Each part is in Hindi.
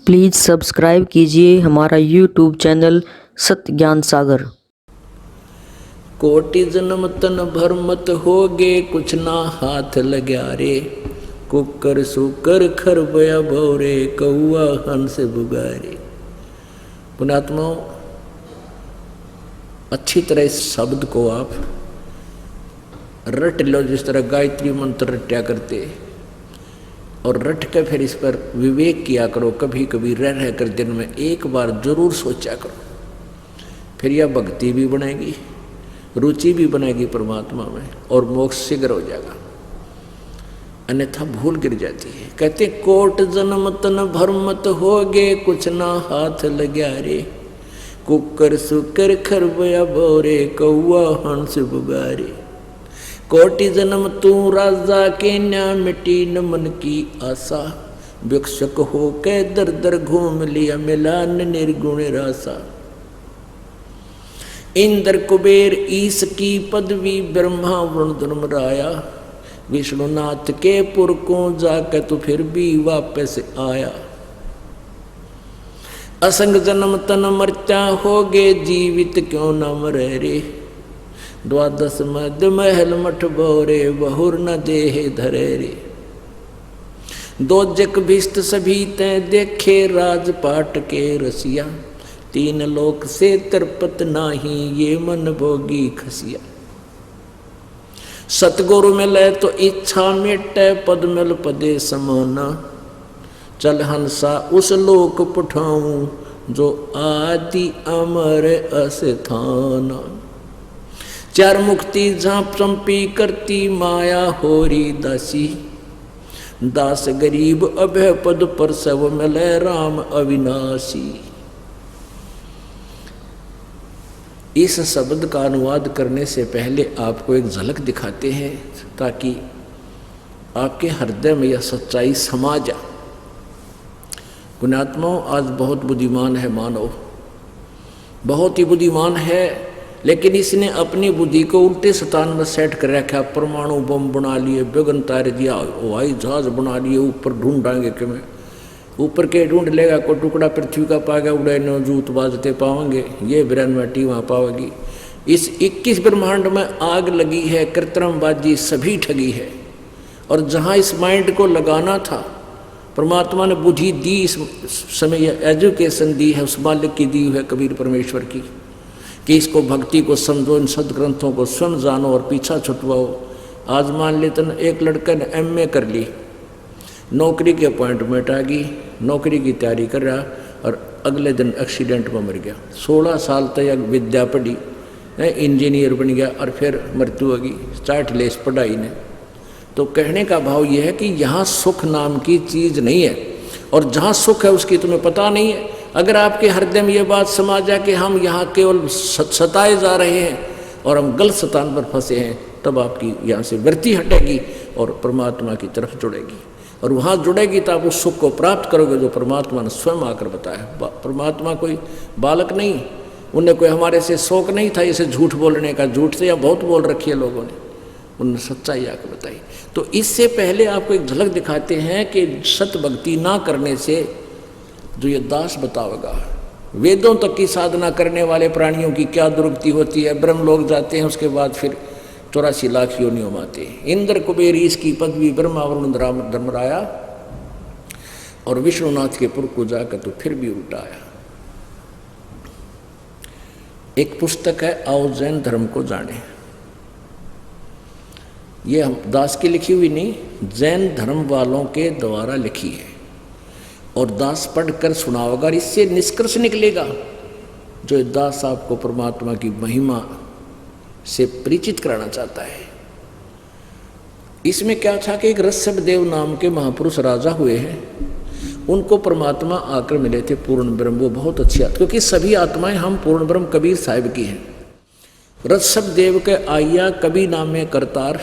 प्लीज़ सब्सक्राइब कीजिए हमारा यूट्यूब चैनल सत्य ज्ञान सागर। कोटि जन्म तन भर मत होगे, कुछ ना हाथ लग्या रे। कुकर सुकर खरबया भौरे, कौआ हंस बुगारे। पुण्यात्मा, अच्छी तरह इस शब्द को आप रट लो, जिस तरह गायत्री मंत्र रट्या करते, और रट के फिर इस पर विवेक किया करो। कभी कभी रह कर दिन में एक बार जरूर सोचा करो, फिर यह भक्ति भी बनेगी, रुचि भी बनेगी परमात्मा में, और मोक्ष शीघ्र हो जाएगा। अन्यथा भूल गिर जाती है। कहते कोट जन्म तन भर मत होगे, कुछ ना हाथ लग्या रे। कुकर सुकर खरबया भौरे, कौआ हंस बुगारे। कोटि जन्म तू राजा के न्या, मिटी न मन की आशा। भिक्षुक हो के दर दर घूम लिया, मिला न निर्गुण रासा। इंद्र कुबेर ईश की पदवी, ब्रह्मा वरुण धर्मराया। विष्णुनाथ के पुर को जाकर तू फिर भी वापस आया। असंग जन्म तन मर्त्या होगे, जीवित क्यों न मरे रे। द्वादश मध्य महल मठ बोरे, बहुर न देह धरे रे। दो जक भिष्ट सभी तय देखे, राजपाट के रसिया। तीन लोक से तरपत नाही, ये मन भोगी खसिया। सतगुरु मिले तो इच्छा मिटे, पद मिल पदे समाना। चल हंसा उस लोक पठाऊं, जो आदि अमर अस्थाना। चार मुक्ति झांप चंपी करती, माया होरी दासी। दास गरीब अभय पद पर, सब मिले राम अविनाशी। इस शब्द का अनुवाद करने से पहले आपको एक झलक दिखाते हैं, ताकि आपके हृदय में यह सच्चाई समा जाए। पुण्यात्माओं, आज बहुत बुद्धिमान है मानव, बहुत ही बुद्धिमान है, लेकिन इसने अपनी बुद्धि को उल्टे स्थान में सेट कर रखा। परमाणु बम बना लिए, बेगन तार दिया, हवाई जहाज बना लिए, ऊपर ढूंढाएंगे कि मैं ऊपर के ढूंढ लेगा, को टुकड़ा पृथ्वी का पाएगा, उड़े न जूत बाजते पाओगे, ये ब्रह्मटी वहाँ पाओगी। इस 21 ब्रह्मांड में आग लगी है, कृत्रिमबाजी सभी ठगी है। और जहाँ इस माइंड को लगाना था, परमात्मा ने बुद्धि दी, इस समय एजुकेशन दी है, उस मालिक की दी है, कबीर परमेश्वर की, कि इसको भक्ति को समझो, इन सदग्रंथों को स्वयं जानो और पीछा छुटवाओ। आज मान लेते न एक लड़का ने MA कर ली, नौकरी की अपॉइंटमेंट आ गई, नौकरी की तैयारी कर रहा, और अगले दिन एक्सीडेंट में मर गया। 16 साल तक विद्या पढ़ी, इंजीनियर बन गया, और फिर मृत्यु होगी, चाट ले इस पढ़ाई ने। तो कहने का भाव यह है कि यहाँ सुख नाम की चीज़ नहीं है, और जहाँ सुख है उसकी तुम्हें पता नहीं है। अगर आपके हृदय में ये बात समा जाए कि हम यहाँ केवल सताए जा रहे हैं और हम गलत स्थान पर फंसे हैं, तब आपकी यहाँ से वृत्ति हटेगी और परमात्मा की तरफ जुड़ेगी, और वहाँ जुड़ेगी तो आप उस सुख को प्राप्त करोगे जो परमात्मा ने स्वयं आकर बताया। परमात्मा कोई बालक नहीं, उन्हें कोई हमारे से शौक नहीं था इसे झूठ बोलने का। झूठ से या बहुत बोल रखी है लोगों ने, उन्होंने सच्चाई आकर बताई। तो इससे पहले आपको एक झलक दिखाते हैं कि सत भक्ति ना करने से जो ये दास बताओगा, वेदों तक की साधना करने वाले प्राणियों की क्या दुर्गति होती है। ब्रह्म लोग जाते हैं, उसके बाद फिर 84 लाख योनियों में आते हैं। इंद्र कुबेर ईश की पदवी, ब्रह्मा वरुण धर्मराया, और विष्णुनाथ के पुर को जाकर तो फिर भी उल्टा आया। एक पुस्तक है, आओ जैन धर्म को जाने। ये हम दास की लिखी हुई नहीं, जैन धर्म वालों के द्वारा लिखी है, और दास पढ़कर सुनाओगा। इससे निष्कर्ष निकलेगा, जो दास आपको परमात्मा की महिमा से परिचित कराना चाहता है। इसमें क्या था कि एक ऋषभदेव नाम के महापुरुष राजा हुए हैं, उनको परमात्मा आकर मिले थे, पूर्ण ब्रह्म। वो बहुत अच्छी, क्योंकि सभी आत्माएं हम पूर्ण ब्रह्म कबीर साहिब की हैं। ऋषभदेव के आया कवि नाम में करतार,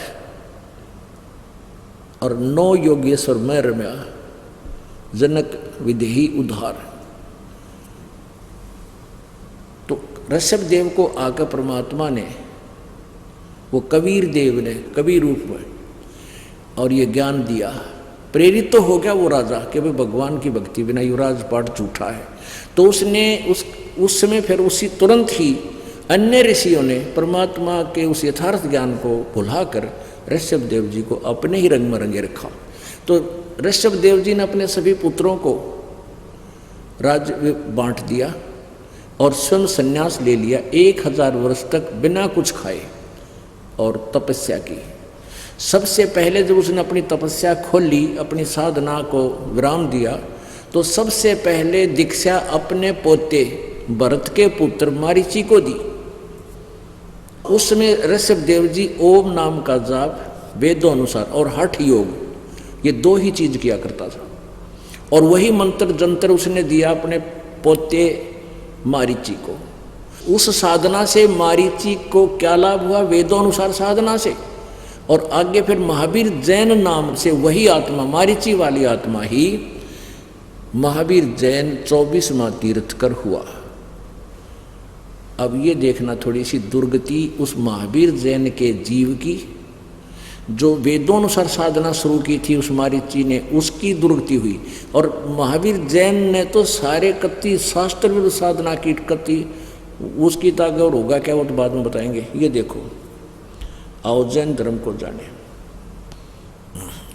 और 9 योगेश्वर मैं रम्या, जनक विदेही उद्धार। तो ऋषभदेव को आकर परमात्मा ने, वो कबीर देव ने कवि रूप में, और ये ज्ञान दिया प्रेरित तो हो गया वो राजा कि भाई भगवान की भक्ति बिना युवराज पाठ झूठा है। तो उसने उस समय फिर उसी तुरंत ही अन्य ऋषियों ने परमात्मा के उस यथार्थ ज्ञान को भुलाकर ऋषभ देव जी को अपने ही रंग में रंगे रखा। तो ऋषभ देव जी ने अपने सभी पुत्रों को राज्य बांट दिया और स्वयं संन्यास ले लिया। 1000 वर्ष तक बिना कुछ खाए और तपस्या की। सबसे पहले जब उसने अपनी तपस्या खोली, अपनी साधना को विराम दिया, तो सबसे पहले दीक्षा अपने पोते भरत के पुत्र मारीची को दी। उस समय ऋषभ देव जी ओम नाम का जाप वेदों अनुसार और हठ योग, ये 2 ही चीज किया करता था। और वही मंत्र जंतर उसने दिया अपने पोते मारीची को। उस साधना से मारीची को क्या लाभ हुआ? वेदों अनुसार साधना से। और आगे फिर महावीर जैन नाम से वही आत्मा, मारीची वाली आत्मा ही महावीर जैन 24वां तीर्थकर हुआ। अब ये देखना थोड़ी सी दुर्गति उस महावीर जैन के जीव की, जो वेदों अनुसार साधना शुरू की थी उस मारीची ने, उसकी दुर्गति हुई। और महावीर जैन ने तो सारे कत्ती शास्त्र विरुद्ध साधना की कत्ती, उसकी ताकत और होगा क्या वो तो बाद में बताएंगे। ये देखो, आओ जैन धर्म को जाने,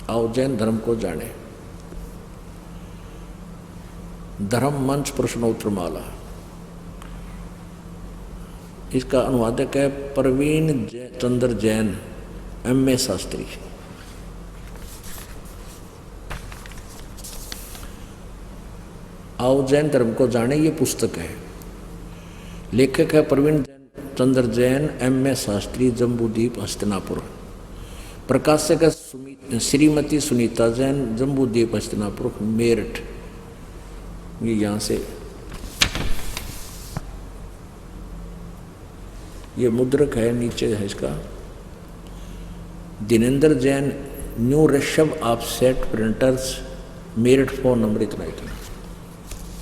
आओ जैन धर्म को जाने। धर्म मंच प्रश्नोत्तर माला, इसका अनुवादक है प्रवीण चंद्र जैन, MA शास्त्री। आओ जैन धर्म को जाने, ये पुस्तक है। लेखक है प्रवीण चंद्र जैन, MA शास्त्री, जम्बूद्वीप हस्तिनापुर। प्रकाशक है श्रीमती सुनीता जैन, जम्बूद्वीप हस्तिनापुर मेरठ। ये यहाँ से ये मुद्रक है, नीचे है इसका। Dinendra Jain, new Rishabh offset printers, Meerut, phone number इतना।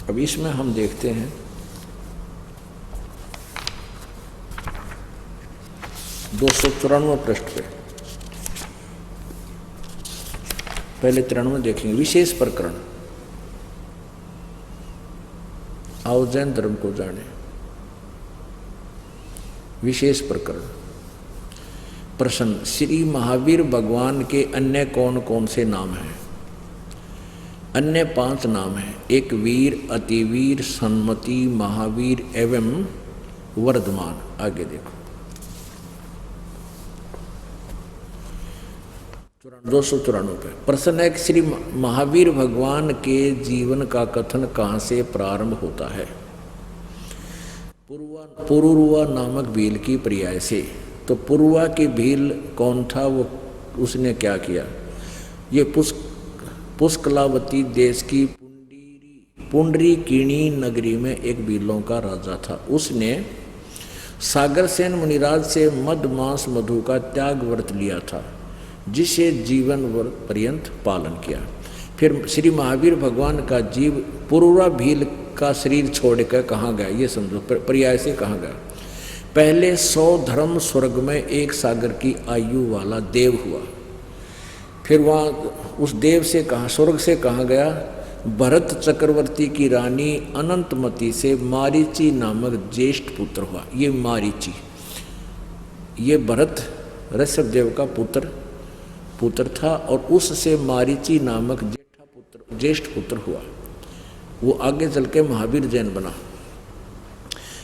अब इसमें हम देखते हैं 294 पृष्ठ पे, पहले 93 देखेंगे। विशेष प्रकरण, आओ जैन धर्म को जाने। विशेष प्रकरण, प्रश्न, श्री महावीर भगवान के अन्य कौन कौन से नाम हैं? अन्य 5 नाम हैं। एक वीर, अतिवीर, सन्मति, महावीर एवं वर्धमान। आगे देखो 294 पे प्रश्न है कि श्री महावीर भगवान के जीवन का कथन कहाँ से प्रारंभ होता है? पुरुरवा नामक भील की पर्याय से। तो पुरुरवा की भील कौन था? वो उसने क्या किया? ये पुष्कलावती देश की पुंडरीकिणी नगरी में एक भीलों का राजा था। उसने सागरसेन मुनिराज से मद मांस मधु का त्याग व्रत लिया था, जिसे जीवन पर्यंत पालन किया। फिर श्री महावीर भगवान का जीव पुरुरवा भील का शरीर छोड़कर कहाँ गया? ये समझो, पर्याय से कहाँ गया? पहले 100 धर्म स्वर्ग में एक सागर की आयु वाला देव हुआ। फिर वहाँ उस देव से कहाँ, स्वर्ग से कहाँ गया? भरत चक्रवर्ती की रानी अनंतमती से मारीची नामक ज्येष्ठ पुत्र हुआ। ये मारीची, ये भरत ऋषभ देव का पुत्र था और उससे मारीची नामक ज्येष्ठ पुत्र हुआ। वो आगे चल के महावीर जैन बना।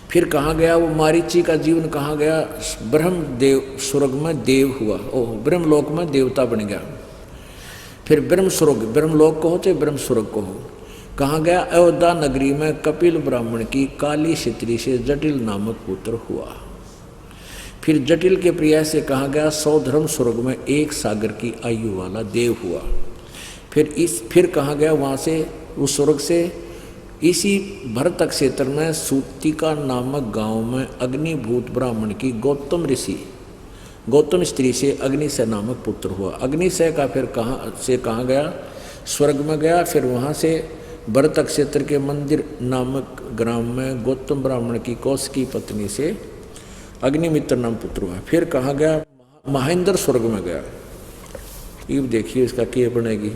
फिर कहाँ गया वो मारीची का जीवन? कहाँ गया? ब्रह्म देव स्वर्ग में देव हुआ। ओह, ब्रह्मलोक में देवता बन गया। फिर ब्रह्मलोक को हो चाहे ब्रह्म स्वर्ग को हो, कहाँ गया? अयोध्या नगरी में कपिल ब्राह्मण की काली क्षत्रि से जटिल नामक पुत्र हुआ। फिर जटिल के प्रिया से कहाँ गया? 100 धर्म स्वर्ग में एक सागर की आयु वाला देव हुआ। फिर कहाँ गया? वहाँ से उस स्वर्ग से इसी भरत क्षेत्र में सूतिका नामक गांव में अग्निभूत ब्राह्मण की गौतम स्त्री से अग्निशय नामक पुत्र हुआ। अग्निशय का फिर कहाँ गया? स्वर्ग में गया। फिर वहाँ से भरत क्षेत्र के मंदिर नामक ग्राम में गौतम ब्राह्मण की कौश की पत्नी से अग्निमित्र नाम पुत्र हुआ। फिर कहाँ गया? महेंद्र स्वर्ग में गया। ये देखिए इसका क्या बनेगी।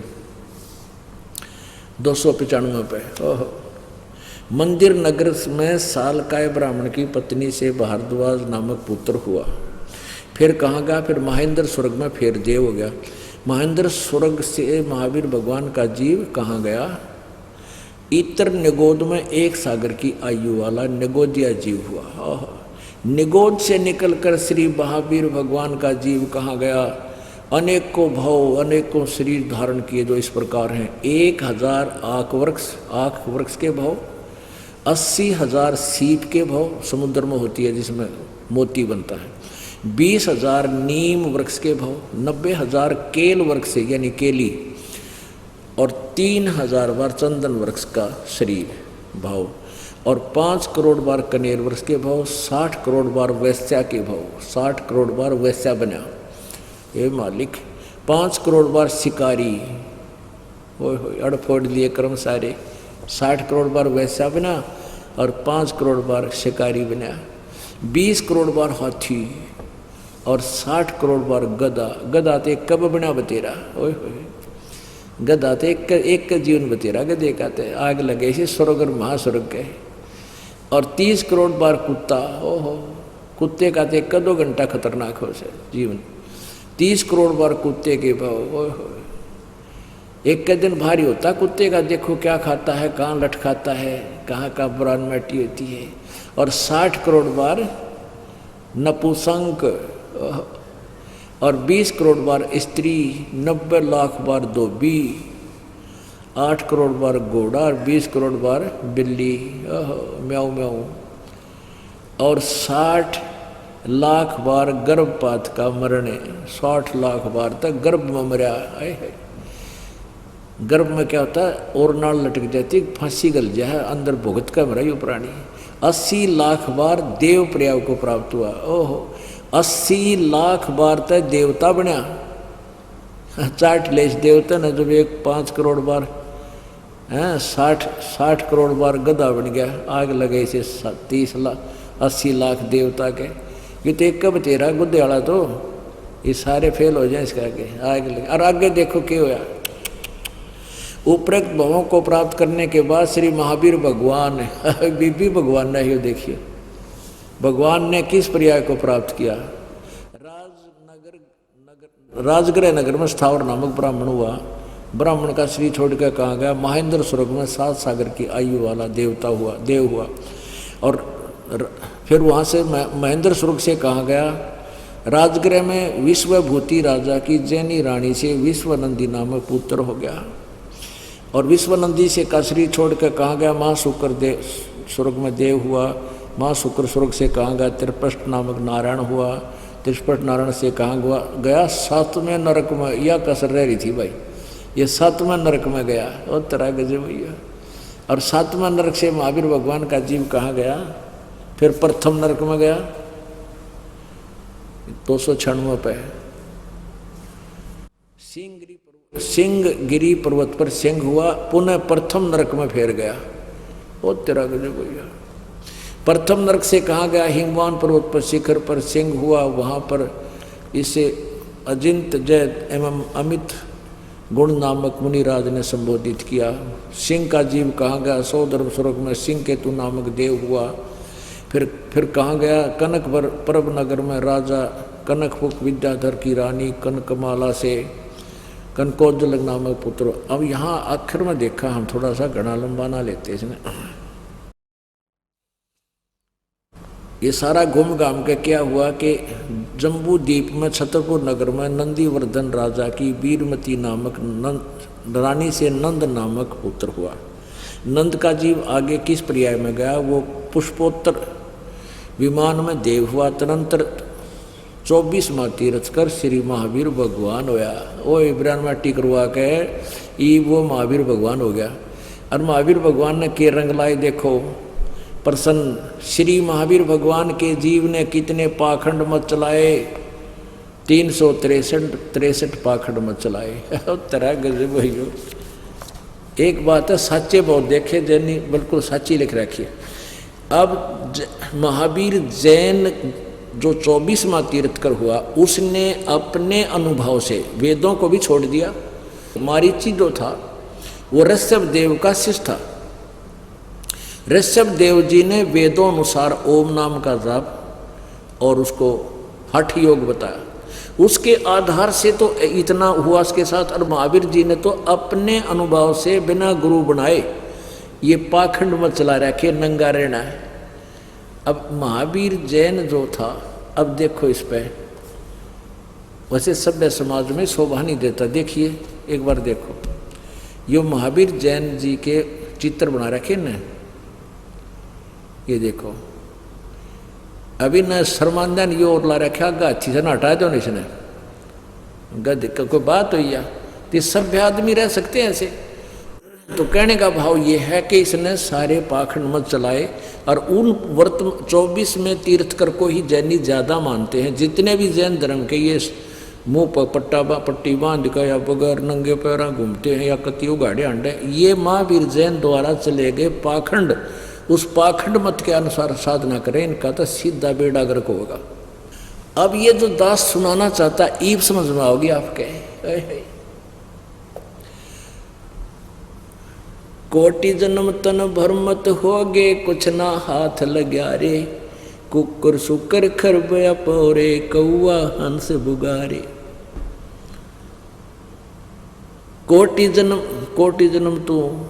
295 पे। ओहो। मंदिर नगर में सालकाय ब्राह्मण की पत्नी से भारद्वाज नामक पुत्र हुआ। फिर कहाँ गया? फिर महेंद्र स्वर्ग में फिर देव हो गया। महेंद्र स्वर्ग से महावीर भगवान का जीव कहाँ गया? इतर निगोद में 1 सागर की आयु वाला निगोदिया जीव हुआ। निगोद से निकलकर श्री महावीर भगवान का जीव कहाँ गया? अनेकों भाव अनेकों शरीर धारण किए जो इस प्रकार हैं। 1000 आक वृक्ष के भाव, 80,000 सीप के भाव समुद्र में होती है जिसमें मोती बनता है, 20,000 नीम वृक्ष के भाव, 90,000 केल वृक्ष से यानी केली, और 3,000 बार चंदन वृक्ष का शरीर भाव, और 5 करोड़ बार कनेर वृक्ष के भाव, 60 करोड़ बार वैश्या के भाव, 60 करोड़ बार वैश्या बना ये मालिक, 5 करोड़ बार शिकारी, हो अड़फोड़ लिए कर्म सारे, 60 करोड़ बार वैश्या बना और 5 करोड़ बार शिकारी बना, 20 करोड़ बार हाथी और 60 करोड़ बार गधा। गधा तो एक कब बना बतेरा, ओए होए गधा तो एक का जीवन बतेरा गधे का ते आग लगे से स्वर्ग और महास्वर्ग के, और 30 करोड़ बार कुत्ता। ओहो, कुत्ते का तो 1-2 घंटा खतरनाक हो से जीवन, 30 करोड़ बार कुत्ते के भाव। ओए होए, एक का दिन भारी होता कुत्ते का, देखो क्या खाता है, कहाँ लट खाता है, कहाँ का बुरान मटी होती है, और 60 करोड़ बार नपुंसक, और 20 करोड़ बार स्त्री, 90 लाख बार धोबी, 8 करोड़ बार घोड़ा और 20 करोड़ बार बिल्ली, म्याऊ म्याऊ, और 60 लाख बार गर्भपात का मरने, 60 लाख बार तक गर्भ में मरा है। गर्भ में क्या होता है, और नाल लटक जाती, फांसी गल जाए, अंदर भुगत का मरा ये प्राणी। 80 लाख बार देव प्रयाग को प्राप्त हुआ। ओहो, 80 लाख बार तक देवता बना, चाट लेस देवता न, जब 5 करोड़ बार 60 करोड़ बार गधा बन गया, आग लगे इसे 80 लाख देवता के। ये तो एक कब तेरा गुद्दे वाला, तो ये सारे फेल हो जाए इसका आगे, आग लगे। और आगे देखो क्या होया, उपरोक्त भावों को प्राप्त करने के बाद श्री महावीर भगवान बीबी भगवान ने, ही देखिए भगवान ने किस पर्याय को प्राप्त किया। राजगृह नगर में स्थावर नामक ब्राह्मण हुआ। ब्राह्मण का श्री छोड़ कर कहाँ गया? महेंद्र स्वर्ग में 7 सागर की आयु वाला देवता हुआ, देव हुआ। और फिर वहाँ से महेंद्र स्वर्ग से कहाँ गया? राजगृह में विश्वभूति राजा की जैनी रानी से विश्वनंदी नामक पुत्र हो गया। और विश्वनंदी से का शरीर छोड़ कर कहाँ गया? माँ शुक्र देव स्वर्ग में देव हुआ। माँ शुक्र स्वर्ग से कहाँ गया? त्रिपष्ट नामक नारायण हुआ। त्रिपष्ट नारायण से कहाँ गया? 7वें नरक में। यह कसर रह रही थी भाई, ये 7वें नरक में गया। और तरह गजब भैया। और 7वें नरक से महावीर भगवान का जीव कहाँ गया? फिर प्रथम नरक में गया 296 पे। सिंहगिरी पर्वत पर सिंह हुआ, पुनः प्रथम नरक में फेर गया। वो तेरा गजब भैया। प्रथम नरक से कहाँ गया? हिमवान पर्वत पर शिखर पर सिंह हुआ, वहाँ पर इसे अजिंत जय एवं अमित गुण नामक मुनिराज ने संबोधित किया। सिंह का जीव कहाँ गया? सौदर्भ स्वर्ग में सिंह केतु नामक देव हुआ। फिर कहाँ गया? कनक परब नगर में राजा कनकपुक विद्याधर की रानी कनकमाला से कनकोज्जल नामक पुत्र। अब यहाँ आखिर में देखा, हम थोड़ा सा घना लंबा ना लेते इसमें। ये सारा घूम घाम के क्या हुआ कि जम्बू द्वीप में छतरपुर नगर में नंदीवर्धन राजा की वीरमती नामक रानी से नंद नामक पुत्र हुआ। नंद का जीव आगे किस पर्याय में गया? वो पुष्पोत्तर विमान में देव हुआ। तदंतर 24 माह तीर्थ कर श्री महावीर भगवान होया। वो इब्रान माटी करवा के ई वो महावीर भगवान हो गया। और महावीर भगवान ने के रंग लाए देखो प्रसन्न। श्री महावीर भगवान के जीव ने कितने पाखंड मत चलाए? 363 पाखंड मत चलाए। तरह गजब भैया। एक बात है, सच्चे बहुत देखे जैनी बिल्कुल सच्ची लिख रखी है। अब महावीर जैन जो 24वां तीर्थकर हुआ, उसने अपने अनुभव से वेदों को भी छोड़ दिया। मारीची जो था वो ऋषभ देव का शिष्य था। ऋषभ देव जी ने वेदों अनुसार ओम नाम का जाप और उसको हठ योग बताया। उसके आधार से तो इतना हुआ उसके साथ। और महावीर जी ने तो अपने अनुभव से बिना गुरु बनाए ये पाखंड मत चला रखे, नंगा रहना है। अब महावीर जैन जो था, अब देखो इस पे, वैसे सभ्य समाज में शोभा नहीं देता। देखिए एक बार देखो, यो महावीर जैन जी के चित्र बना रखे न, ये देखो। अभी न शर्मांदा ने यो और ला रखा गाछी से, न हटा दो इसने, गद कोई बात हुई या तो सभ्य आदमी रह सकते हैं ऐसे। तो कहने का भाव ये है कि इसने सारे पाखंड मत चलाए। और उन वर्त 24 में तीर्थकर को ही जैनी ज़्यादा मानते हैं। जितने भी जैन धर्म के ये मुंह पर पट्टी बांध कर या बगैर नंगे पैरा घूमते हैं या कति उगाड़े अंडे, ये महावीर जैन द्वारा चले गए पाखंड। उस पाखंड मत के अनुसार साधना करें, इनका तो सीधा बेड़ा गर्क होगा। अब ये जो दास सुनाना चाहता ईब समझ में आओगी आपके। कोटि जन्म तन भरमत होगे, कुछ ना हाथ लग्या रे। कुकर सुकर खरबया पौरे, कौआ हंस बुगारे। कोटि जन्म तो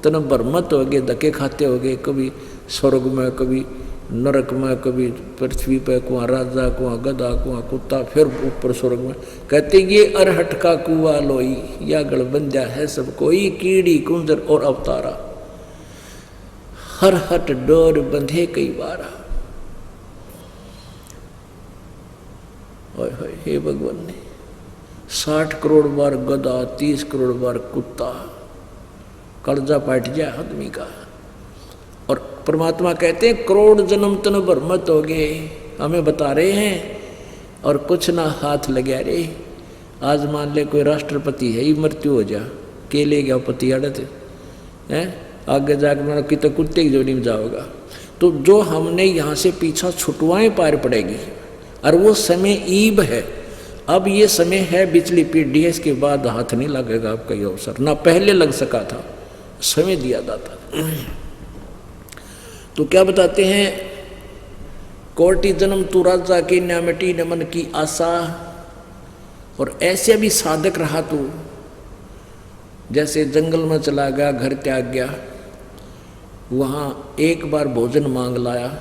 तन भरमत हो गए, धक्के खाते हो गए, कभी स्वर्ग में, कभी नरक में, कभी पृथ्वी पे, कुआ राजा, कुआ गधा, कुआ कुत्ता, फिर ऊपर स्वर्ग में। कहते ये अरहट का कुआ लोई, या गड़बंजा है सब कोई, कीड़ी कुंजर और अवतारा, हर हट डोर बंधे कई बारा। हे भगवान ने 60 करोड़ बार गधा, 30 करोड़ बार कुत्ता, कर्जा पाट जाए आदमी का। और परमात्मा कहते हैं करोड़ जन्म तन भरमत हो गए, हमें बता रहे हैं, और कुछ ना हाथ लगे रे। आज मान ले कोई राष्ट्रपति है, ही मृत्यु हो जा, के ले गया पति अड़त है, आगे जाकर मेरा कितने कुत्ते की जोड़ी में जाओगा। तो जो हमने यहाँ से पीछा छुटवाएं पार पड़ेगी। और वो समय ईब है। अब ये समय है बिचली पीढ़ी है, इसके बाद हाथ नहीं लगेगा आपका ये अवसर, ना पहले लग सका था, समय दिया जाता। तो क्या बताते हैं, कोटि जन्म तू राजा की न मिटी न मन की आशा। और ऐसे भी साधक रहा तू, जैसे जंगल में चला गया, घर त्याग गया, वहाँ एक बार भोजन मांग लाया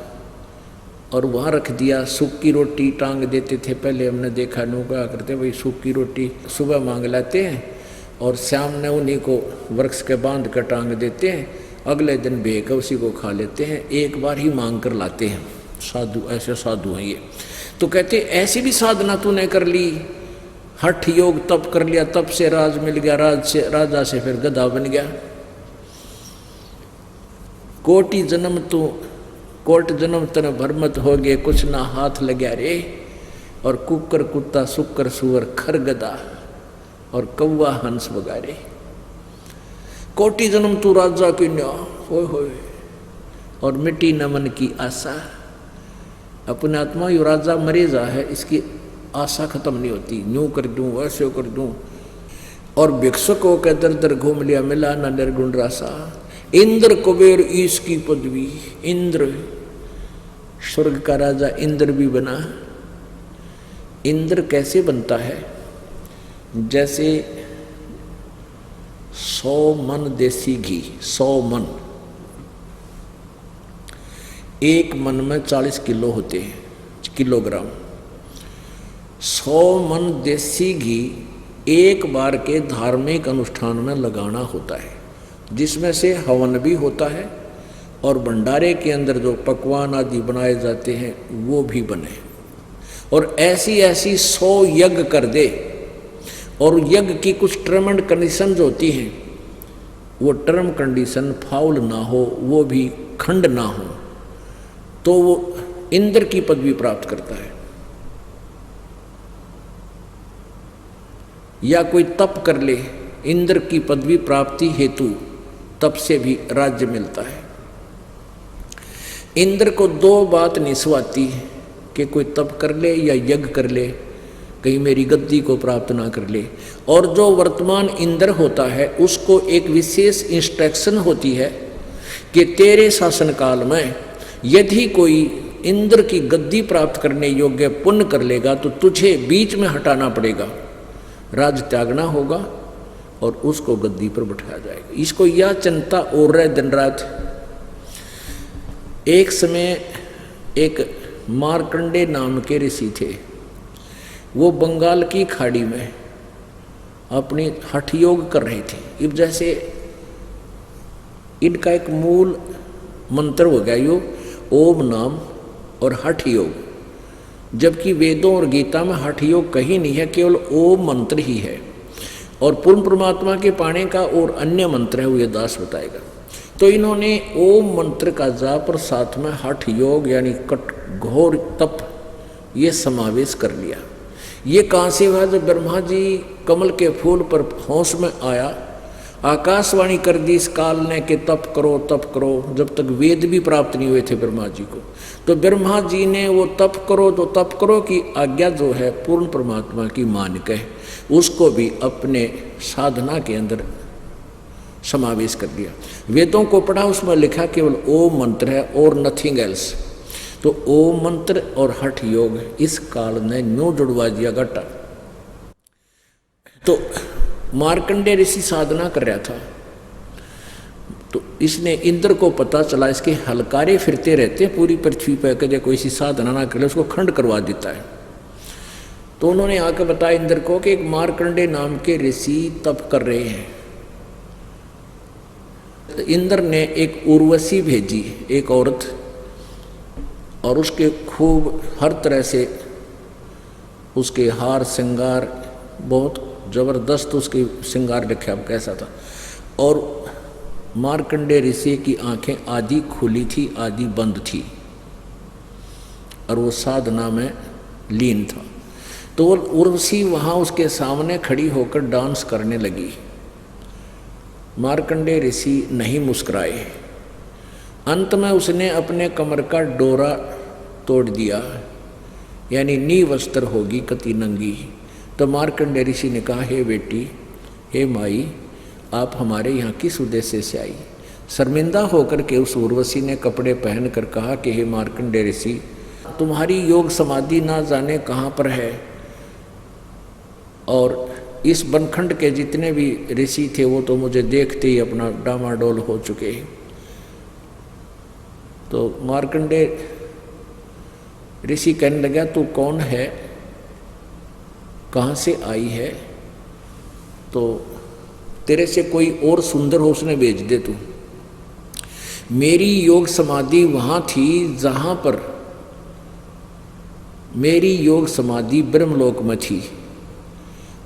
और वहाँ रख दिया। सूखी रोटी टांग देते थे, पहले हमने देखा, नौका करते भाई सूखी रोटी सुबह मांग लाते हैं और शाम ने उन्हीं को वृक्ष के बांध कर टांग देते हैं, अगले दिन बेक उसी को खा लेते हैं। एक बार ही मांग कर लाते हैं साधु, ऐसे साधु हैं ये। तो कहते ऐसी भी साधना तूने कर ली, हठ योग तप कर लिया, तप से राज मिल गया, राजा से फिर गधा बन गया। कोट जन्म तन भरमत हो गए, कुछ ना हाथ लग्या रे। और कुकर कुत्ता सुकर सुअर खर गधा और कौआ हंस बगारे। कोटि जन्म तू राजा की न्या होय और मिट्टी न मन की आशा। अपने आत्मा यो राजा मरे जा है, इसकी आशा खत्म नहीं होती, यूं कर दूं वैसे कर दूं। और भिक्षुकों के दर दर घूम लिया, मिला न निर्गुण रासा। इंद्र कुबेर ईश की पदवी, इंद्र स्वर्ग का राजा इंद्र भी बना। इंद्र कैसे बनता है, जैसे 100 मन देसी घी, 100 मन, एक मन में 40 किलो होते हैं, किलोग्राम। 100 मन देसी घी एक बार के धार्मिक अनुष्ठान में लगाना होता है, जिसमें से हवन भी होता है और भंडारे के अंदर जो पकवान आदि बनाए जाते हैं वो भी बने। और ऐसी 100 यज्ञ कर दे। और यज्ञ की कुछ टर्म एंड कंडीशंस होती हैं, वो टर्म कंडीशन फाउल ना हो, वो भी खंड ना हो, तो वो इंद्र की पदवी प्राप्त करता है। या कोई तप कर ले, इंद्र की पदवी प्राप्ति हेतु तप से भी राज्य मिलता है। इंद्र को 2 बात निस्वाती कि कोई तप कर ले या यज्ञ कर ले, कहीं मेरी गद्दी को प्राप्त ना कर ले। और जो वर्तमान इंद्र होता है उसको एक विशेष इंस्ट्रक्शन होती है कि तेरे शासनकाल में यदि कोई इंद्र की गद्दी प्राप्त करने योग्य पुण्य कर लेगा तो तुझे बीच में हटाना पड़ेगा, राज त्यागना होगा और उसको गद्दी पर बैठाया जाएगा। इसको यह चिंता और रहे दिन रात। एक समय एक मार्कंडे नाम के ऋषि थे, वो बंगाल की खाड़ी में अपनी हठ योग कर रहे थे। अब जैसे इनका एक मूल मंत्र हो गया यो ओम नाम और हठ योग, जबकि वेदों और गीता में हठ योग कहीं नहीं है, केवल ओम मंत्र ही है। और पूर्ण परमात्मा के पाने का और अन्य मंत्र है, वो ये दास बताएगा। तो इन्होंने ओम मंत्र का जाप और साथ में हठ योग यानी घोर तप ये समावेश कर लिया। ये कहाँ से हुआ? जब ब्रह्मा जी कमल के फूल पर होश में आया, आकाशवाणी कर दी इस काल ने कि तप करो, जब तक वेद भी प्राप्त नहीं हुए थे ब्रह्मा जी को। तो ब्रह्मा जी ने वो तप करो की आज्ञा जो है पूर्ण परमात्मा की मान के उसको भी अपने साधना के अंदर समावेश कर दिया। वेदों को पढ़ा, उसमें लिखा केवल ओम मंत्र है और नथिंग एल्स। तो ओम मंत्र और हठ योग इस काल ने न्यू जुड़वा दिया घटा। तो मार्कंडे ऋषि साधना कर रहा था, तो इसने इंद्र को पता चला इसके हलकारे फिरते रहते पूरी पृथ्वी पर, कदे कोई सी साधना ना करे उसको खंड करवा देता है। तो उन्होंने आकर बताया इंद्र को कि एक मार्कंडे नाम के ऋषि तप कर रहे हैं। तो इंद्र ने एक उर्वशी भेजी, एक औरत, और उसके खूब हर तरह से उसके हार श्रृंगार बहुत जबरदस्त उसकी श्रृंगार रखा कैसा था। और मार्कंडे ऋषि की आंखें आधी खुली थी आधी बंद थी और वो साधना में लीन था। तो उर्वशी वहाँ उसके सामने खड़ी होकर डांस करने लगी। मार्कंडे ऋषि नहीं मुस्कुराए। अंत में उसने अपने कमर का डोरा तोड़ दिया, यानी नी वस्त्र होगी कति नंगी। तो मार्कंडे ऋषि ने कहा, हे बेटी, हे माई, आप हमारे यहाँ किस उद्देश्य से आई? शर्मिंदा होकर के उस उर्वशी ने कपड़े पहन कर कहा कि हे मार्कंडे ऋषि, तुम्हारी योग समाधि ना जाने कहाँ पर है, और इस बनखंड के जितने भी ऋषि थे वो तो मुझे देखते ही अपना डामाडोल हो चुके। तो मार्कंडे ऋषि कहने लगा, तू कौन है, कहाँ से आई है? तो तेरे से कोई और सुंदर हो उसने भेज दे तू। मेरी योग समाधि वहाँ थी जहाँ पर मेरी योग समाधि ब्रह्मलोक में थी,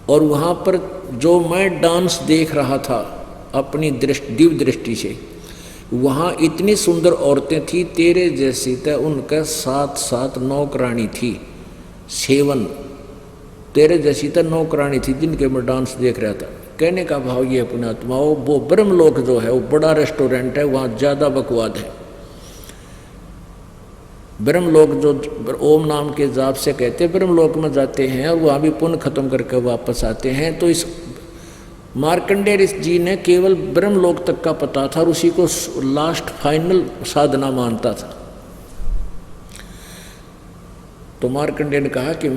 और वहाँ पर जो मैं डांस देख रहा था अपनी दिव्य दृष्टि से, वहाँ इतनी सुंदर औरतें थी तेरे जैसी, तो उनका साथ साथ नौकरानी थी, सेवन तेरे जैसी तो नौकरानी थी जिनके मैं डांस देख रहा था। कहने का भाव ये अपने आत्माओं, वो ब्रह्मलोक जो है वो बड़ा रेस्टोरेंट है, वहाँ ज़्यादा बकवाद है। ब्रह्मलोक जो ओम नाम के जाप से कहते ब्रह्मलोक में जाते हैं और वहाँ भी पुण्य खत्म करके वापस आते हैं। तो इस मार्कंडे ऋषि जी ने केवल ब्रह्मलोक तक का पता था और उसी को लास्ट फाइनल साधना मानता था। तो मार्कंडे ने कहा कि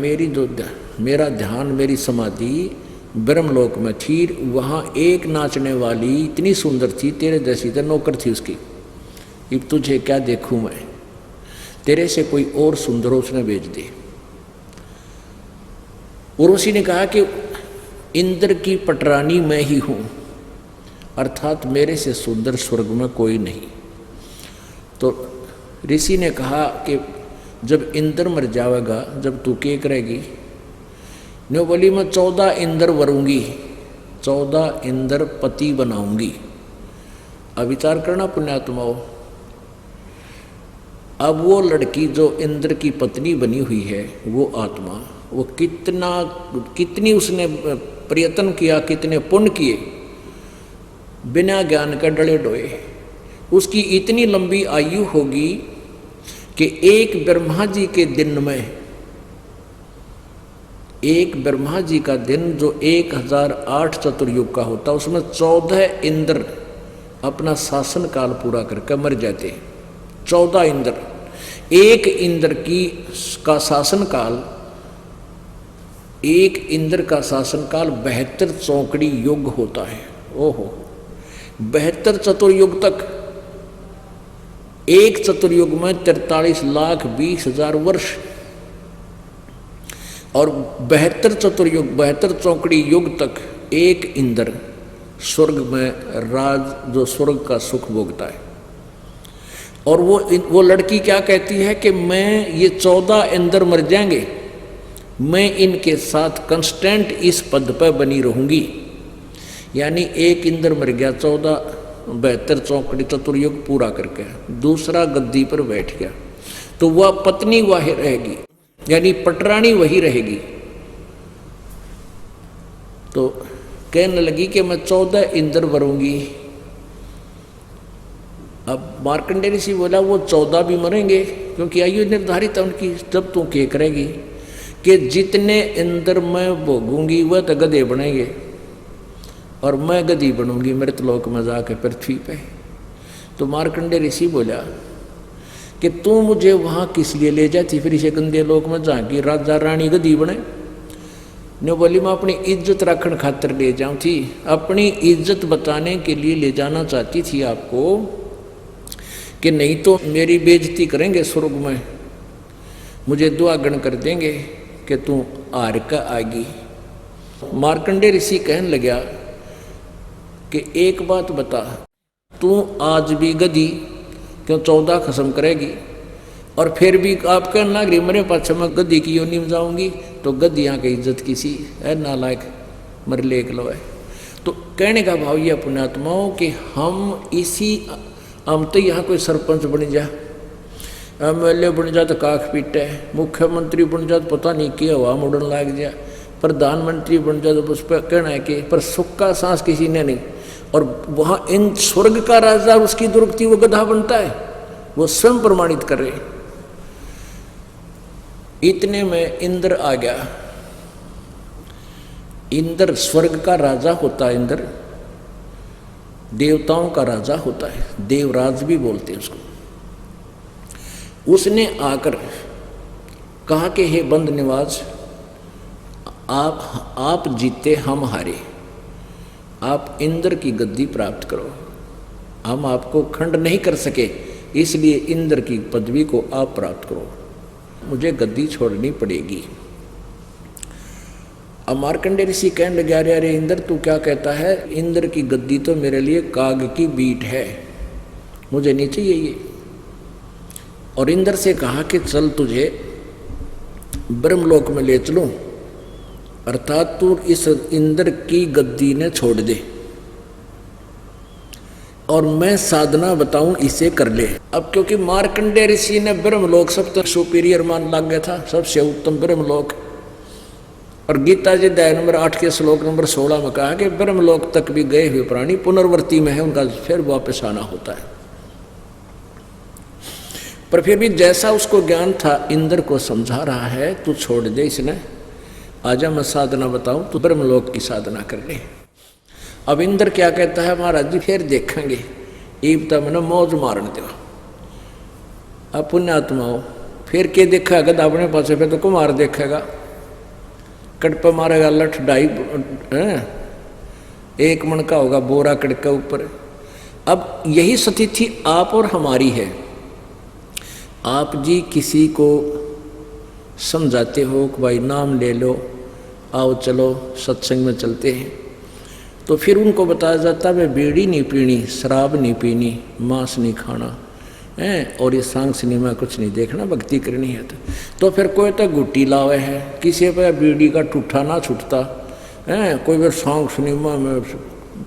मेरा ध्यान, मेरी समाधि ब्रह्मलोक में थी, वहाँ एक नाचने वाली इतनी सुंदर थी तेरे जैसी, तो नौकर थी उसकी। अब तुझे क्या देखूं मैं, तेरे से कोई और सुंदर हो उसने भेज दे। उर्वशी ने कहा कि इंद्र की पटरानी मैं ही हूँ, अर्थात मेरे से सुंदर स्वर्ग में कोई नहीं। तो ऋषि ने कहा कि जब इंद्र मर जाएगा, जब तू क्या करेगी? न्यू बोली, मैं 14 इंद्र वरूंगी, 14 इंद्र पति बनाऊंगी। अब विचार करना पुण्यात्माओं, अब वो लड़की जो इंद्र की पत्नी बनी हुई है, वो आत्मा, वो कितनी उसने प्रयत्न किया, कितने पुण्य किए, बिना ज्ञान का डले डोए। उसकी इतनी लंबी आयु होगी कि एक ब्रह्मा जी के दिन में एक ब्रह्मा जी का दिन जो 1008 चतुर्युग का होता, उसमें 14 इंद्र अपना शासन काल पूरा करके मर जाते। 14 इंद्र, एक इंद्र का शासन काल, एक इंद्र का शासन काल 72 चौकड़ी युग होता है। ओहो, 72 चतुर्युग तक। एक चतुर्युग में 43,20,000 वर्ष, और 72 चतुर्युग 72 चौकड़ी युग तक एक इंद्र स्वर्ग में राज, जो स्वर्ग का सुख भोगता है। और वो लड़की क्या कहती है कि मैं, ये 14 इंद्र मर जाएंगे, मैं इनके साथ कंस्टेंट इस पद पर बनी रहूंगी। यानी एक इंद्र मर गया, 72 चौकड़ी चतुर्युग पूरा करके, दूसरा गद्दी पर बैठ गया, तो वह पत्नी वही रहेगी, यानी पटरानी वही रहेगी। तो कहने लगी कि मैं 14 इंद्र मरूंगी। अब मार्कंडेय ऋषि बोला वो 14 भी मरेंगे, क्योंकि आयु निर्धारित है उनकी। जब तू क्या करेगी कि जितने इंद्र मैं भोगूंगी वह तो गधे बनेंगे, और मैं गधी बनूंगी मृतलोक में जाकर पृथ्वी पे। तो मार्कंडेय ऋषि बोला कि तू मुझे वहां किस लिए ले जाती फिर इसे गंदे लोक में, जहाँ की राजा रानी गधी बने। ने बोली मैं अपनी इज्जत रखने खातिर ले जाऊं थी, अपनी इज्जत बताने के लिए ले जाना चाहती थी आपको, कि नहीं तो मेरी बेइज्जती करेंगे स्वर्ग में, मुझे दुआगण कर देंगे कि तू हार का आएगी। मार्कंडेय ऋषि कहने लगा कि एक बात बता, तू आज भी गधी क्यों 14 खत्म करेगी, और फिर भी आप कहना लगी मेरे पाछे मैं गधी की योनि में जाऊंगी, तो गधियाँ की इज्जत किसी है नालायक मर लेक लो है। तो कहने का भाव ये पुण्यात्माओं कि हम तो यहाँ कोई सरपंच बन जा, MLA बन जा तो काख पीटे, मुख्यमंत्री बन जा तो पता नहीं क्या हवा मुड़न लाग जा, प्रधानमंत्री बन जा तो उस पर कहना है कि पर सुख का सांस किसी ने नहीं। और वहाँ इन स्वर्ग का राजा उसकी दुर्गति वो गधा बनता है, वो स्वयं प्रमाणित कर रहे। इतने में इंद्र आ गया। इंद्र स्वर्ग का राजा होता है, इंद्र देवताओं का राजा होता है, देवराज भी बोलते हैं उसको। उसने आकर कहा कि हे बंद निवाज, आप जीते हम हारे, आप इंद्र की गद्दी प्राप्त करो। हम आपको खंड नहीं कर सके, इसलिए इंद्र की पदवी को आप प्राप्त करो, मुझे गद्दी छोड़नी पड़ेगी। अब मार्कंडेय ऋषि कहने लगे अरे अरे इंद्र तू क्या कहता है, इंद्र की गद्दी तो मेरे लिए काग की बीट है, मुझे नहीं चाहिए ये। और इंद्र से कहा कि चल तुझे ब्रह्मलोक में ले चलूं, अर्थात तू इस इंद्र की गद्दी ने छोड़ दे और मैं साधना बताऊं इसे कर ले। अब क्योंकि मार्कंडेय ऋषि ने ब्रह्मलोक सबसे सुपीरियर मान लग गया था, सबसे उत्तम ब्रह्मलोक। और गीता जी अध्याय नंबर 8 के श्लोक नंबर 16 में कहा कि ब्रह्मलोक तक भी गए हुए प्राणी पुनर्वर्ती में है, उनका फिर वापस आना होता है। पर फिर भी जैसा उसको ज्ञान था इंद्र को समझा रहा है, तू छोड़ दे इसने, आजा मैं साधना बताऊं, तू ब्रह्मलोक की साधना कर ले। अब इंद्र क्या कहता है, महाराज जी फिर देखेंगे, ईब तक मैंने मौज मारने दो। अब पुण्यात्माओं फिर के देखा गधा अपने पास, फिर तो कुमार देखेगा, कटपा मारेगा लठ 2.5 1 मन का होगा बोरा कट के ऊपर। अब यही स्थिति आप और हमारी है। आप जी किसी को समझाते हो कि भाई नाम ले लो, आओ चलो सत्संग में चलते हैं, तो फिर उनको बताया जाता है बीड़ी नहीं पीनी, शराब नहीं पीनी, मांस नहीं खाना है, और ये सांग सिनेमा कुछ नहीं देखना, भक्ति करनी है। तो फिर कोई तो गुट्टी लावे है, किसी पे बीड़ी का ठूठा ना छूटता है, कोई फिर सांग सिनेमा में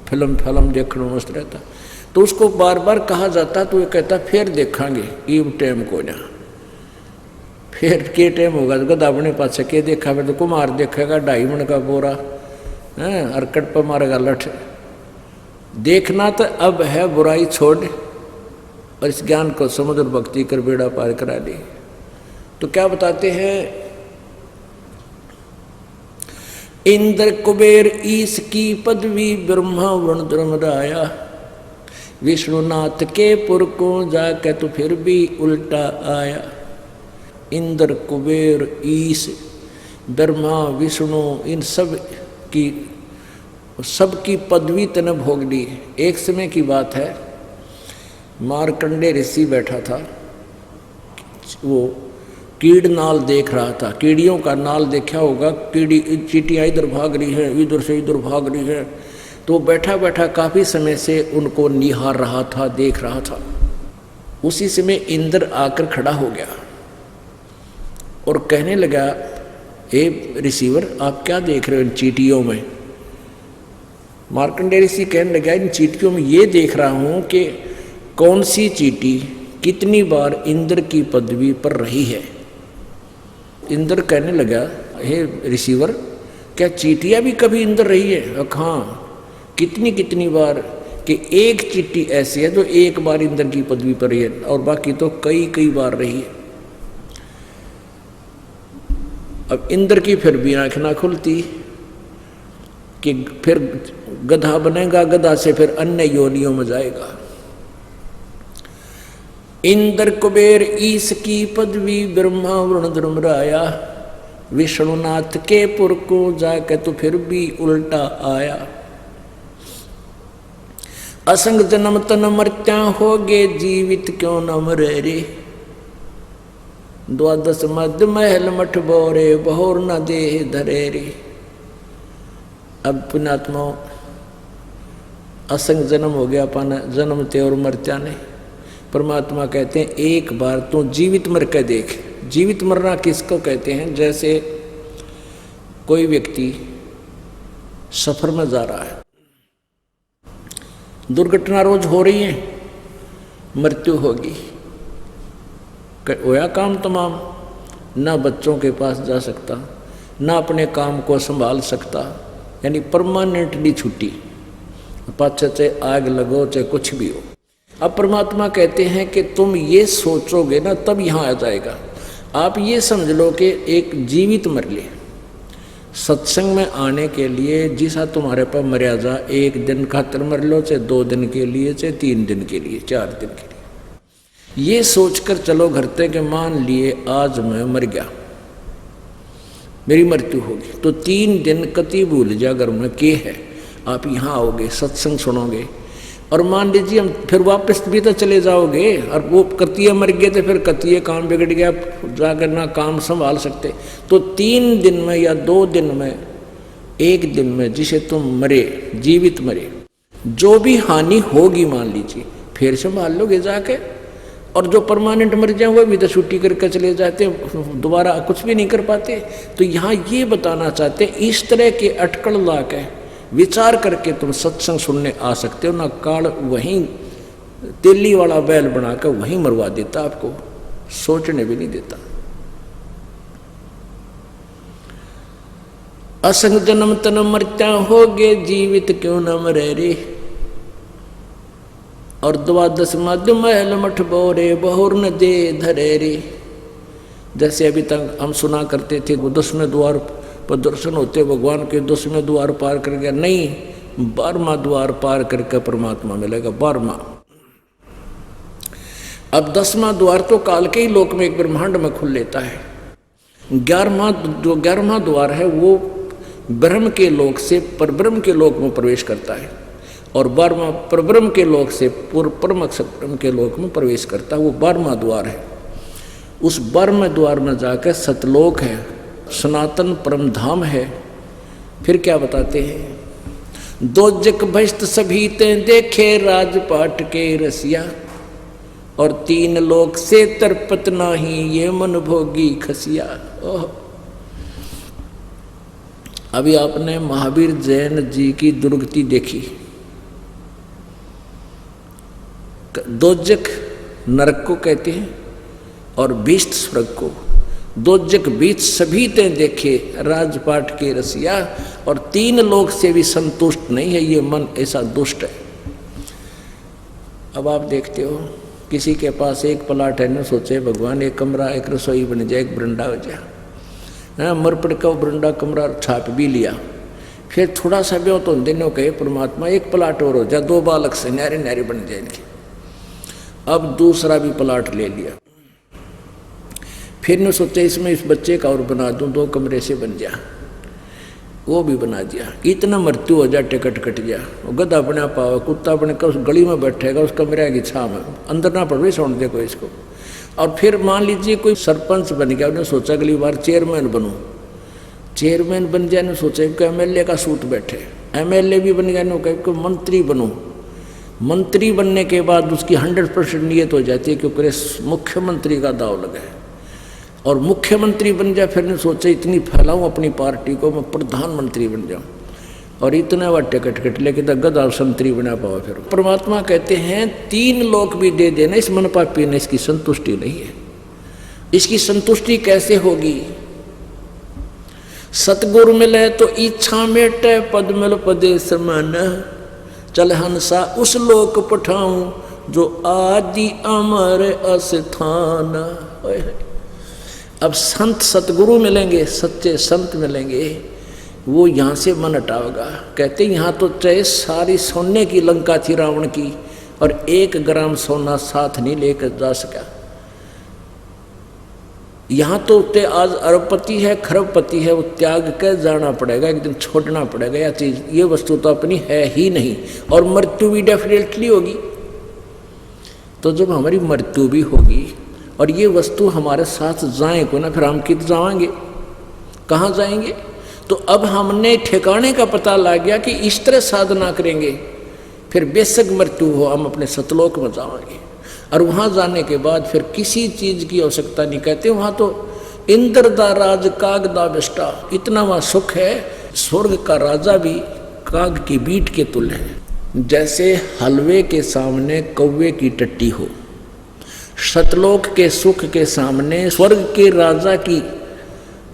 फिल्म देखना मस्त रहता। तो उसको बार बार कहा जाता, तो ये कहता फिर देखेंगे, ईब टाइम को ना, फिर के टाइम होगा गधा अपने पास के देखा, फिर तो कुमार देखेगा 2.5 मन का बोरा है, अरकट पर मारेगा लठ। देखना तो अब है, बुराई छोड़ और इस ज्ञान को समझ और भक्ति कर बेड़ा पार करा ली। तो क्या बताते हैं इंद्र कुबेर ईश की पदवी ब्रह्मा वरुण धर्मराया, विष्णुनाथ के पुर को जाके तो फिर भी उल्टा आया। इंद्र कुबेर ईश ब्रह्मा विष्णु इन सबकी पदवी तने भोग ली। एक समय की बात है, मार्कंडे ऋषि बैठा था, वो कीड़ नाल देख रहा था। कीड़ियों का नाल देखा होगा, कीड़ी चींटियाँ इधर भाग रही है, इधर से इधर भाग रही है, तो बैठा बैठा काफ़ी समय से उनको निहार रहा था, देख रहा था। उसी समय इंद्र आकर खड़ा हो गया और कहने लगा, ए रिसीवर, आप क्या देख रहे हो इन चींटियों में? मार्कंडेय ऋषि कहने लगा, इन चींटियों में ये देख रहा हूँ कि कौन सी चींटी कितनी बार इंद्र की पदवी पर रही है। इंद्र कहने लगा, हे रिसीवर, क्या चींटियाँ भी कभी इंद्र रही है? हाँ, कितनी कितनी बार, कि एक चींटी ऐसी है जो एक बार इंद्र की पदवी पर रही है और बाकी तो कई कई बार रही है। अब इंद्र की फिर भी आँख ना खुलती कि फिर गधा बनेगा, गधा से फिर अन्य योनियों में जाएगा। इंद्र कुबेर ईश की पदवी ब्रह्मा वरुण धर्मराया, विष्णुनाथ के पुर को जाके तो फिर भी उल्टा आया। असंग जन्म तन मर्त्या होगे, जीवित क्यों न मरे रे। द्वादश मध्य महल मठ बोरे, बहुर न देह धरे रे। अब पुण्यात्मा, असंग जन्म हो गया, अपन जन्मते और मरत्या नहीं। परमात्मा कहते हैं, एक बार तो जीवित मर के देख। जीवित मरना किसको कहते हैं? जैसे कोई व्यक्ति सफर में जा रहा है, दुर्घटना रोज हो रही है, मृत्यु होगी, होया काम तमाम, ना बच्चों के पास जा सकता, ना अपने काम को संभाल सकता, यानी परमानेंटली छुट्टी, पाछे चाहे आग लगो चाहे कुछ भी हो। अब परमात्मा कहते हैं कि तुम ये सोचोगे ना, तब यहाँ आ जाएगा। आप ये समझ लो कि एक जीवित मर ले, सत्संग में आने के लिए जिसा तुम्हारे पास मर्यादा, एक दिन खातिर मर लो, चाहे 2 दिन के लिए, चाहे 3 दिन के लिए, 4 दिन के लिए, ये सोचकर चलो घर तक के मान लिए आज मैं मर गया, मेरी मृत्यु होगी, तो 3 दिन कति भूल जा घर में के है। आप यहाँ आओगे, सत्संग सुनोगे, और मान लीजिए हम फिर वापस भी तो चले जाओगे, और वो कतिये मर गए तो फिर कतिये काम बिगड़ गया, जाकर ना काम संभाल सकते। तो 3 दिन में या 2 दिन में, 1 दिन में जिसे तुम मरे, जीवित मरे, जो भी हानि होगी मान लीजिए, फिर संभाल लोगे जाके। और जो परमानेंट मर जाए वो भी तो छुट्टी करके चले जाते, दोबारा कुछ भी नहीं कर पाते। तो यहाँ ये बताना चाहते, इस तरह के अटकल ला के विचार करके तुम सत्संग सुनने आ सकते हो ना। काल वहीं तेली वाला बैल बनाकर वहीं मरवा देता, आपको सोचने भी नहीं देता। असंग जन्म तन मर्त्या होगे, जीवित क्यों न मरे रे। और द्वादश मध्य महल मठ बोरे, बहुर न दे धरे रे। जैसे अभी तक हम सुना करते थे, 10वें द्वार पर दर्शन होते भगवान के, 10वें द्वार पार कर गया, नहीं, 12वां द्वार पार करके परमात्मा मिलेगा, 12वां। अब 10वां द्वार तो काल के ही लोक में एक ब्रह्मांड में खुल लेता है। 11वां द्वार है वो ब्रह्म के लोक से परब्रह्म के लोक में प्रवेश करता है, और 12वां परब्रह्म के लोक से परम अक्षर ब्रह्म के लोक में प्रवेश करता है, वो 12वां द्वार है। उस 12वें द्वार में जाकर सतलोक है, सनातन परम धाम है। फिर क्या बताते हैं, दोजक भस्त सभी ते देखे, राजपाट के रसिया, और 3 लोक से तरपत नाही, ये मन भोगी खसिया। ओह, अभी आपने महावीर जैन जी की दुर्गति देखी। दोजक नरक को कहते हैं और भीष्ट स्वर्ग को। दोजक बीच सभी ते देखे, राजपाट के रसिया, और 3 लोक से भी संतुष्ट नहीं है, ये मन ऐसा दुष्ट है। अब आप देखते हो, किसी के पास एक प्लाट है, न सोचे भगवान एक कमरा, एक रसोई बन जाए, एक बरंडा हो जाए, हाँ, मरपड़ का बरंडा कमरा छाप भी लिया, फिर थोड़ा सा ब्यों तो दिनों कहे परमात्मा एक प्लाट और हो जा, 2 बालक से न्यारे न्यारे बन जाएंगे। अब दूसरा भी प्लाट ले लिया। फिर ने सोचा इसमें इस बच्चे का और बना दूं, 2 कमरे से बन जा, वो भी बना दिया। इतना मृत्यु हो जा, टिकट कट गया। वो गधा अपने पावे, कुत्ता अपने उस गली में बैठेगा, उस कमरे की छाव में, अंदर ना पड़ रही सुन देखो इसको। और फिर मान लीजिए कोई सरपंच बन गया, उन्हें सोचा अगली बार चेयरमैन बनूं, चेयरमैन बन जाए, सोचा कि एमएलए का सूट बैठे, एमएलए भी बन गया, ना कहे मंत्री बनूं। मंत्री बनने के बाद उसकी 100% नियत हो जाती है क्योंकि मुख्यमंत्री का दाव लगा है। और मुख्यमंत्री बन जाए, फिर ने सोचा इतनी फैलाऊं अपनी पार्टी को, मैं प्रधानमंत्री बन जाऊं, और इतना वह टिकट कट लेके तो गधा संतरी बना पाओ। फिर परमात्मा कहते हैं 3 लोक भी दे देना, इस मन पापी ने इसकी संतुष्टि नहीं है। इसकी संतुष्टि कैसे होगी? सतगुरु मिले तो इच्छा मेटे, पद मिल पदे समान, चल हंसा उस लोक पठाऊं जो आदि अमर अस्थान। अब संत सतगुरु मिलेंगे, सच्चे संत मिलेंगे, वो यहाँ से मन हटाओगा। कहते यहाँ तो चाहे सारी सोने की लंका थी रावण की, और 1 ग्राम सोना साथ नहीं लेकर जा सका। यहाँ तो ते आज अरबपति है, खरबपति है, वो त्याग कर जाना पड़ेगा, एक दिन छोड़ना पड़ेगा। यह चीज, ये वस्तु तो अपनी है ही नहीं, और मृत्यु भी डेफिनेटली होगी। तो जब हमारी मृत्यु भी होगी और ये वस्तु हमारे साथ जाए को ना, फिर हम कित जाएंगे, कहाँ जाएंगे? तो अब हमने ठिकाने का पता लग गया कि इस तरह साधना करेंगे, फिर बेशक मृत्यु हो, हम अपने सतलोक में जाएंगे। और वहाँ जाने के बाद फिर किसी चीज़ की आवश्यकता नहीं। कहते वहाँ तो इंद्र दा राज काग दा बेष्टा, इतना वहाँ सुख है, स्वर्ग का राजा भी काग की बीट के तुल्य है। जैसे हलवे के सामने कौवे की टट्टी हो, सतलोक के सुख के सामने स्वर्ग के राजा की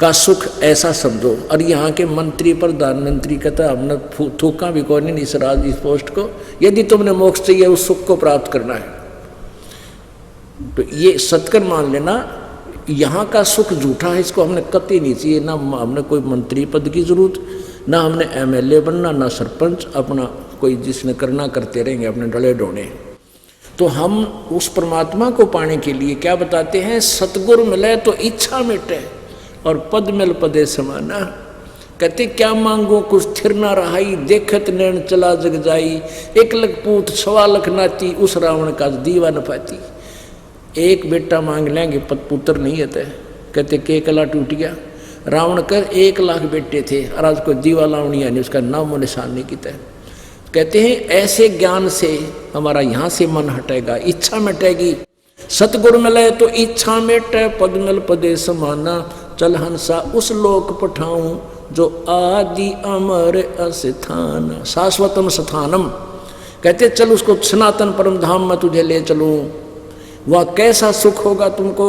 का सुख ऐसा समझो। और यहाँ के मंत्री प्रधानमंत्री कहता हमने थूका भी कौन नहीं इस राज इस पोस्ट को, यदि तुमने मोक्ष चाहिए उस सुख को प्राप्त करना है तो ये सत्कर मान लेना, यहाँ का सुख झूठा है, इसको हमने कतई नहीं चाहिए। ना हमने कोई मंत्री पद की जरूरत, ना हमने एमएलए बनना, ना सरपंच, अपना कोई जिसने करना करते रहेंगे अपने डले डोने। तो हम उस परमात्मा को पाने के लिए क्या बताते हैं? सतगुरु मिले तो इच्छा मिटे और पद मिल पदे समाना। कहते क्या मांगो कुछ स्थिर ना रहाई, देखत नैन चला जग जाई, 1 लाख पूत 1.25 लाख नाती, उस रावण का दीवा न पाती। एक बेटा मांग लेंगे, पुत्र नहीं है। कहते के कला टूट गया। रावण कर 1 लाख बेटे थे और आज कोई दीवा लावणी नहीं, उसका नामो निशान नहीं किया। कहते हैं ऐसे ज्ञान से हमारा यहाँ से मन हटेगा, इच्छा मिटेगी। सतगुरु मिले तो इच्छा मिटे, पद मिल पदे समाना, चल हंसा उस लोक पठाऊं जो आदि अमर अस्थान, शाश्वतम स्थानम। कहते चल उसको सनातन परम धाम में तुझे ले चलूं, वह कैसा सुख होगा तुमको।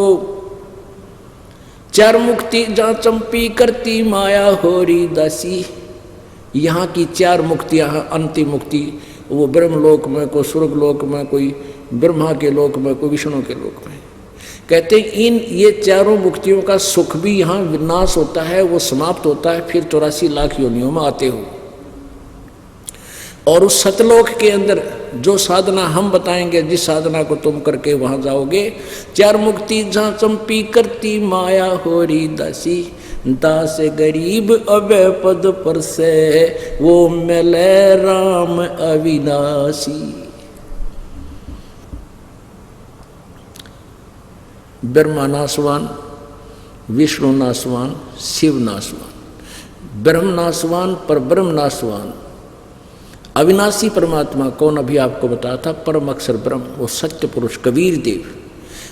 4 मुक्ति जहाँ चंपी करती माया होरी दासी। यहाँ की 4 मुक्तियाँ, अंतिम मुक्ति वो ब्रह्मलोक में, कोई स्वर्ग लोक में, कोई ब्रह्मा के लोक में, कोई विष्णु के लोक में। कहते इन ये 4 मुक्तियों का सुख भी यहाँ विनाश होता है, वो समाप्त होता है, फिर 84 लाख योनियों में आते हो। और उस सतलोक के अंदर जो साधना हम बताएंगे, जिस साधना को तुम करके वहां जाओगे, 4 मुक्ति जहाँ चंपी करती माया होरी दासी, दास गरीब अबे पद पर से वो मिले राम अविनाशी। ब्रह्मा नासवान, विष्णु नासवान, शिव नासवान, ब्रह्म नासवान पर ब्रह्म नासवान। अविनाशी परमात्मा कौन? अभी आपको बताया था, परम अक्षर ब्रह्म, वो सत्य पुरुष कबीर देव।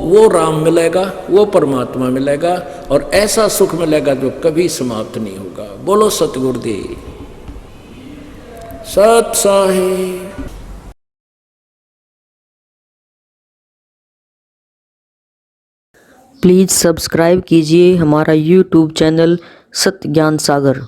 वो राम मिलेगा, वो परमात्मा मिलेगा, और ऐसा सुख मिलेगा जो कभी समाप्त नहीं होगा। बोलो सतगुरुदेव सत साहिब। प्लीज़ सब्सक्राइब कीजिए हमारा YouTube चैनल सत्य ज्ञान सागर।